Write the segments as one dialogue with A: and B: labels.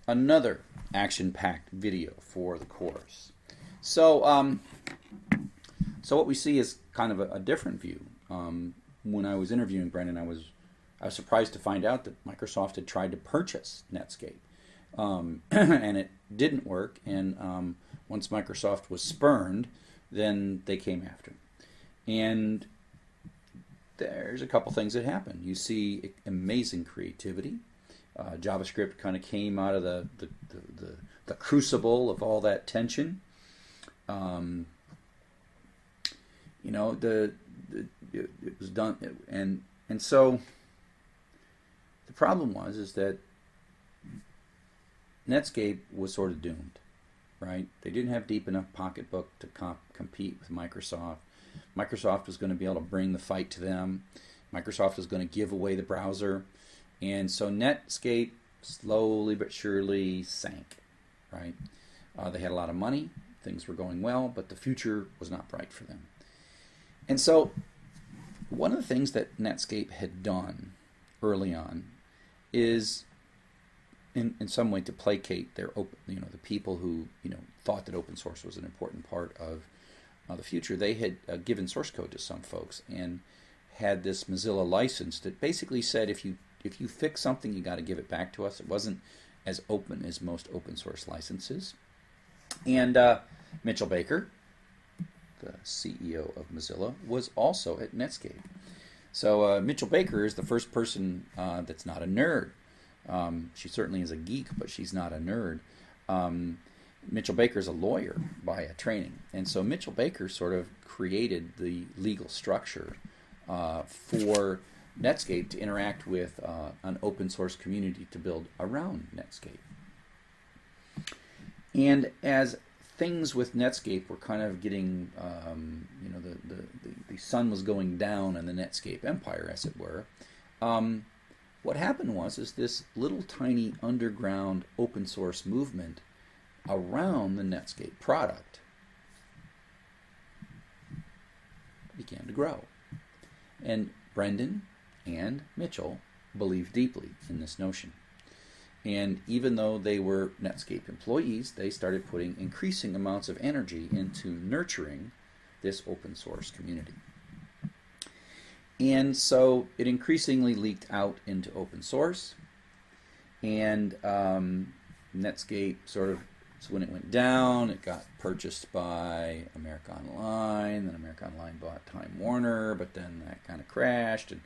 A: another action-packed video for the course. So, so what we see is kind of a different view. When I was interviewing Brendan, I was surprised to find out that Microsoft had tried to purchase Netscape, and it didn't work. And once Microsoft was spurned, then they came after him. And there's a couple things that happen. You see amazing creativity. JavaScript kind of came out of the crucible of all that tension. You know, it was done, and so the problem was that Netscape was sort of doomed, right? They didn't have deep enough pocketbook to compete with Microsoft. Microsoft was going to be able to bring the fight to them. Microsoft was going to give away the browser, and so Netscape slowly but surely sank, right? They had a lot of money, things were going well, but the future was not bright for them. And so one of the things that Netscape had done early on is in some way to placate their the people who thought that open source was an important part of the future. They had given source code to some folks and had this Mozilla license that basically said if you fix something, you got to give it back to us. It wasn't as open as most open source licenses. And Mitchell Baker, the CEO of Mozilla, was also at Netscape. So Mitchell Baker is the first person that's not a nerd. She certainly is a geek, but she's not a nerd. Mitchell Baker is a lawyer by training, and so Mitchell Baker sort of created the legal structure for Netscape to interact with an open source community to build around Netscape. And as things with Netscape were kind of getting, the sun was going down in the Netscape empire, as it were. What happened was this little tiny underground open source movement around the Netscape product began to grow. And Brendan and Mitchell believed deeply in this notion. And even though they were Netscape employees, they started putting increasing amounts of energy into nurturing this open source community. And so it increasingly leaked out into open source. And Netscape so when it went down, it got purchased by America Online. Then America Online bought Time Warner, but then that kind of crashed. And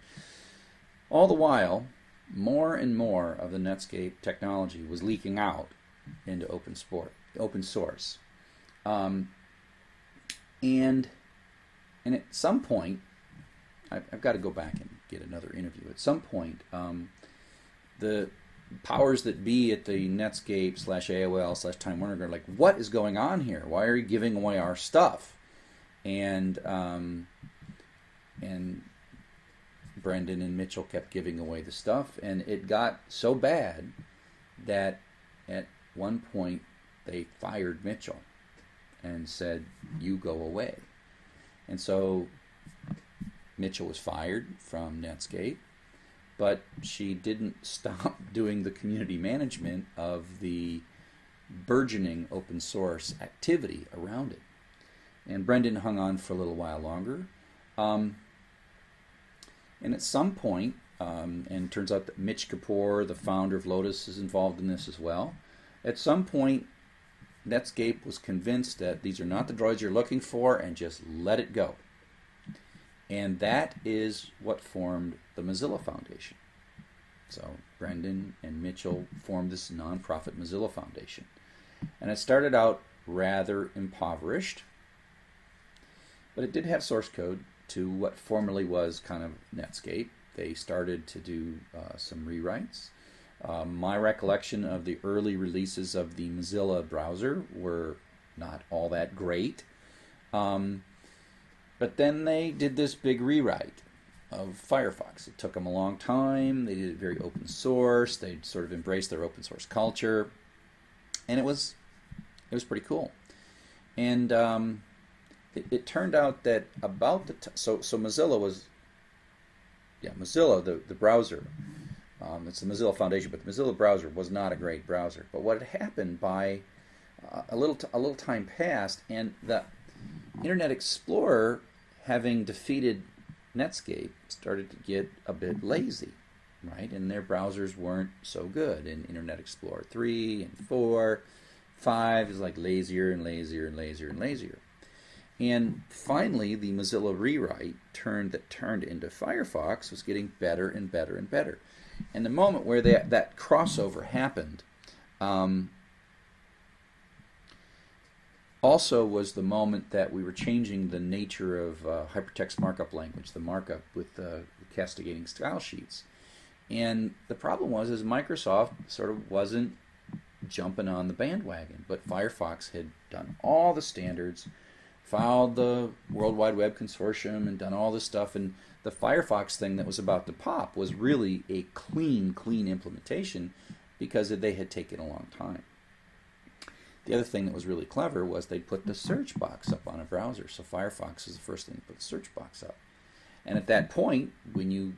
A: all the while, more and more of the Netscape technology was leaking out into open source. And at some point, I've got to go back and get another interview. At some point, the powers that be at the Netscape /AOL /Time Warner are like, what is going on here? Why are you giving away our stuff? And Brendan and Mitchell kept giving away the stuff, and it got so bad that at one point they fired Mitchell and said, you go away. And so Mitchell was fired from Netscape, but she didn't stop doing the community management of the burgeoning open source activity around it. And Brendan hung on for a little while longer. And at some point, and it turns out that Mitch Kapoor, the founder of Lotus, is involved in this as well. At some point, Netscape was convinced that these are not the droids you're looking for, and just let it go. And that is what formed the Mozilla Foundation. So Brendan and Mitchell formed this nonprofit Mozilla Foundation. And it started out rather impoverished, but it did have source code to what formerly was kind of Netscape. They started to do some rewrites. My recollection of the early releases of the Mozilla browser were not all that great. But then they did this big rewrite of Firefox. It took them a long time. They did it very open source. They sort of embraced their open source culture. And it was pretty cool. And it turned out that about the so Mozilla was, Mozilla, the browser, It's the Mozilla Foundation, but the Mozilla browser was not a great browser. But what had happened by a little time passed, and the Internet Explorer, having defeated Netscape, started to get a bit lazy, right? And their browsers weren't so good. In Internet Explorer 3 and 4, 5 is like lazier and lazier and lazier and lazier. And finally, the Mozilla rewrite that turned into Firefox was getting better and better and better. And the moment where that crossover happened also was the moment that we were changing the nature of hypertext markup language, the markup with castigating style sheets. And the problem was Microsoft sort of wasn't jumping on the bandwagon, but Firefox had done all the standards, filed the World Wide Web Consortium, and done all this stuff, and the Firefox thing that was about to pop was really a clean implementation because they had taken a long time. The other thing that was really clever was they put the search box up on a browser, so Firefox is the first thing to put the search box up. And at that point, when you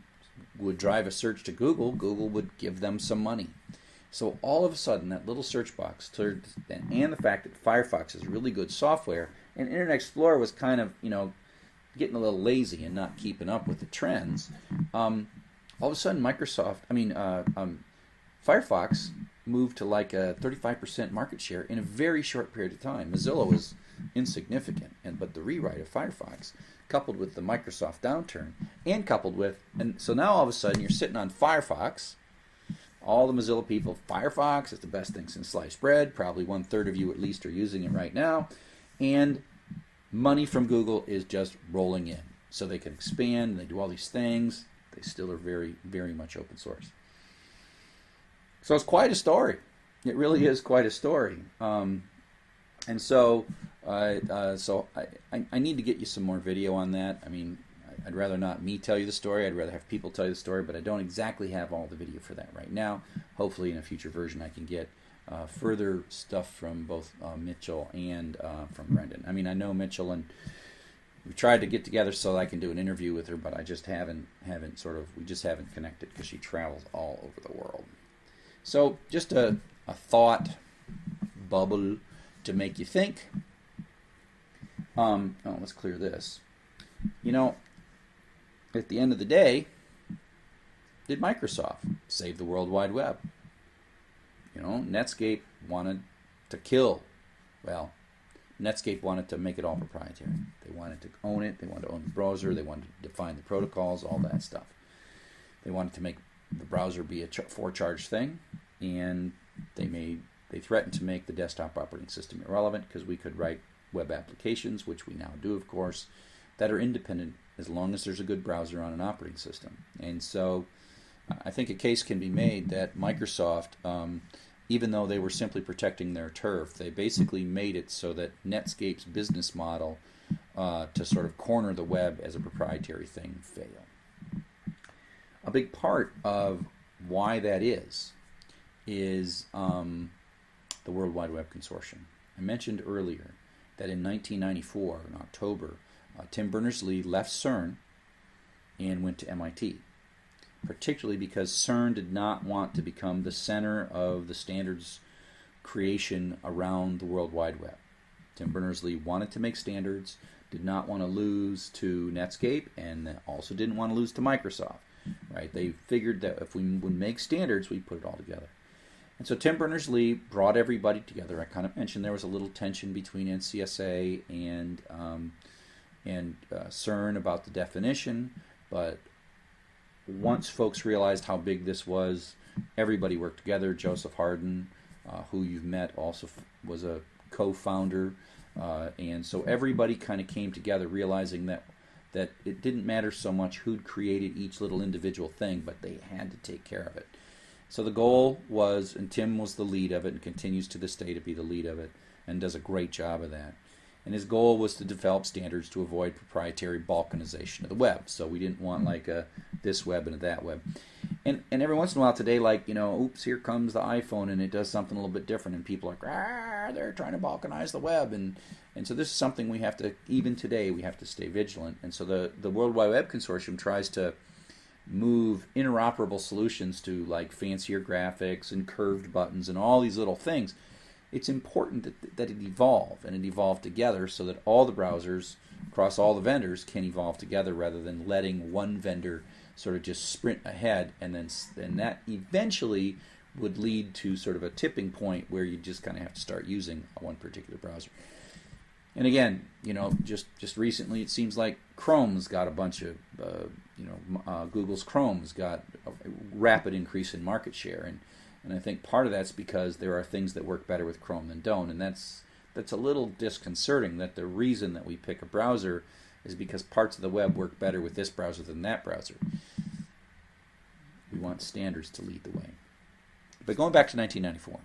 A: would drive a search to Google, Google would give them some money. So all of a sudden, that little search box, and the fact that Firefox is really good software, and Internet Explorer was kind of, getting a little lazy and not keeping up with the trends, all of a sudden Firefox moved to like a 35% market share in a very short period of time. Mozilla was insignificant, but the rewrite of Firefox, coupled with the Microsoft downturn, and so now all of a sudden you're sitting on Firefox. All the Mozilla people, Firefox is the best thing since sliced bread. Probably 1/3 of you at least are using it right now. And money from Google is just rolling in. So they can expand, they do all these things. They still are very, very much open source. So it's quite a story. It really is quite a story. And so I need to get you some more video on that. I mean, I'd rather not me tell you the story. I'd rather have people tell you the story, but I don't exactly have all the video for that right now. Hopefully in a future version I can get further stuff from both Mitchell and from Brendan. I mean, I know Mitchell, and we tried to get together so I can do an interview with her, but I just haven't we just haven't connected because she travels all over the world. So just a thought bubble to make you think. Let's clear this. At the end of the day, did Microsoft save the World Wide Web? Netscape wanted to kill. Well, Netscape wanted to make it all proprietary. They wanted to own it. They wanted to own the browser. They wanted to define the protocols, all that stuff. They wanted to make the browser be a for-charge thing, and they threatened to make the desktop operating system irrelevant because we could write web applications, which we now do, of course, that are independent as long as there's a good browser on an operating system. And so I think a case can be made that Microsoft, even though they were simply protecting their turf, they basically made it so that Netscape's business model to sort of corner the web as a proprietary thing failed. A big part of why that is the World Wide Web Consortium. I mentioned earlier that in 1994, in October, Tim Berners-Lee left CERN and went to MIT, particularly because CERN did not want to become the center of the standards creation around the World Wide Web. Tim Berners-Lee wanted to make standards, did not want to lose to Netscape, and also didn't want to lose to Microsoft. Right? They figured that if we would make standards, we'd put it all together. And so Tim Berners-Lee brought everybody together. I kind of mentioned there was a little tension between NCSA and CERN about the definition, but once folks realized how big this was, everybody worked together. Joseph Hardin, who you've met, also was a co-founder, and so everybody kind of came together, realizing that it didn't matter so much who'd created each little individual thing, but they had to take care of it. So the goal was, and Tim was the lead of it and continues to this day to be the lead of it and does a great job of that. And his goal was to develop standards to avoid proprietary balkanization of the web. So we didn't want like a this web and a that web. And every once in a while today, like, oops, here comes the iPhone and it does something a little bit different, and people are like, they're trying to balkanize the web. And so this is something we have to, even today, we have to stay vigilant. And so the World Wide Web Consortium tries to move interoperable solutions to like fancier graphics and curved buttons and all these little things, it's important that it evolve, and it evolve together so that all the browsers across all the vendors can evolve together, rather than letting one vendor sort of just sprint ahead, and then that eventually would lead to sort of a tipping point where you just kind of have to start using one particular browser. And again, just recently it seems like Chrome's got a bunch of, Google's Chrome's got a rapid increase in market share, and I think part of that's because there are things that work better with Chrome than don't, and that's a little disconcerting, that the reason that we pick a browser is because parts of the web work better with this browser than that browser. We want standards to lead the way. But going back to 1994,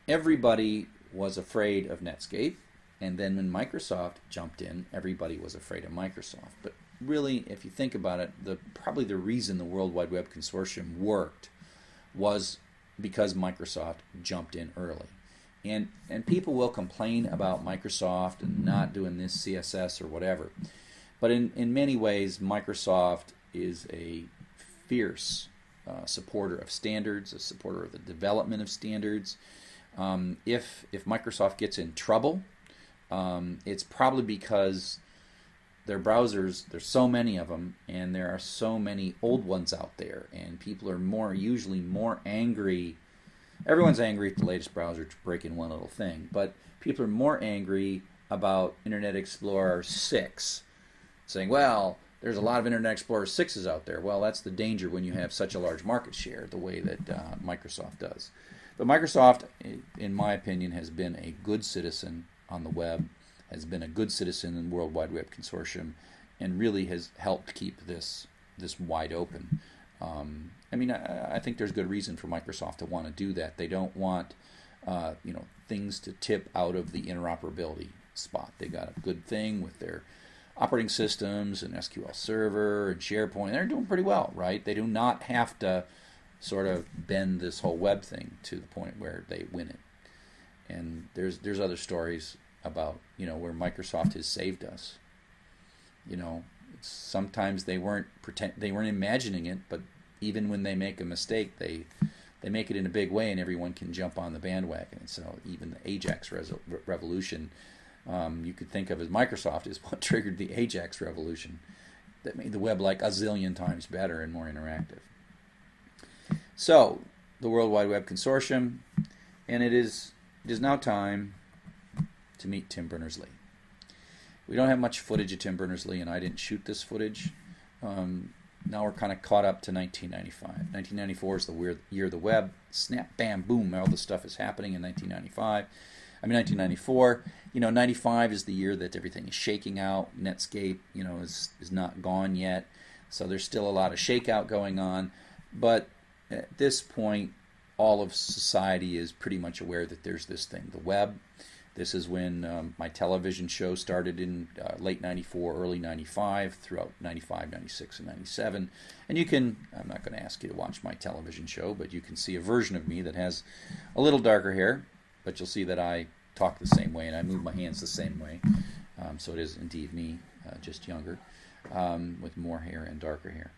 A: everybody was afraid of Netscape, and then when Microsoft jumped in, everybody was afraid of Microsoft. But really, if you think about it, probably the reason the World Wide Web Consortium worked was because Microsoft jumped in early. And people will complain about Microsoft and not doing this CSS or whatever. But in many ways, Microsoft is a fierce supporter of standards, a supporter of the development of standards. If Microsoft gets in trouble, it's probably because their browsers, there's so many of them, and there are so many old ones out there, and people are usually more angry. Everyone's angry at the latest browser to break in one little thing, but people are more angry about Internet Explorer 6, saying, well, there's a lot of Internet Explorer 6s out there. Well, that's the danger when you have such a large market share, the way that Microsoft does. But Microsoft, in my opinion, has been a good citizen on the web, has been a good citizen in the World Wide Web Consortium, and really has helped keep this wide open. I think there's good reason for Microsoft to want to do that. They don't want things to tip out of the interoperability spot. They got a good thing with their operating systems and SQL Server and SharePoint. They're doing pretty well, right? They do not have to sort of bend this whole web thing to the point where they win it. And there's other stories about where Microsoft has saved us. Sometimes they weren't imagining it, but even when they make a mistake, they make it in a big way, and everyone can jump on the bandwagon. And so even the Ajax revolution, you could think of as Microsoft is what triggered the Ajax revolution that made the web like a zillion times better and more interactive. So the World Wide Web Consortium, and it is now time to meet Tim Berners-Lee. We don't have much footage of Tim Berners-Lee, and I didn't shoot this footage. Now we're kind of caught up to 1995. 1994 is the year of the web. Snap, bam, boom, all this stuff is happening in 1994. 95 is the year that everything is shaking out. Netscape, is not gone yet. So there's still a lot of shakeout going on. But at this point, all of society is pretty much aware that there's this thing, the web. This is when my television show started in late 94, early 95, throughout 95, 96, and 97. And I'm not going to ask you to watch my television show, but you can see a version of me that has a little darker hair, but you'll see that I talk the same way and I move my hands the same way. So it is indeed me, just younger, with more hair and darker hair.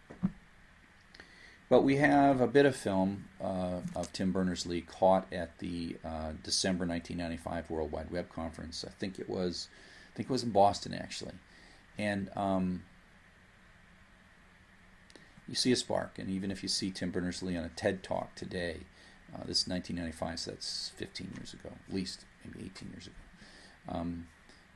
A: But we have a bit of film of Tim Berners-Lee caught at the December 1995 World Wide Web Conference. I think it was in Boston, actually. And you see a spark. And even if you see Tim Berners-Lee on a TED Talk today, this is 1995, so that's 15 years ago, at least maybe 18 years ago.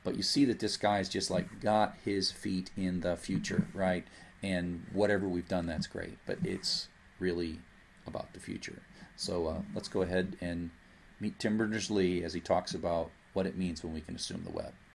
A: But you see that this guy's just like got his feet in the future, right? And whatever we've done, that's great. But it's really about the future. So let's go ahead and meet Tim Berners-Lee as he talks about what it means when we can assume the web.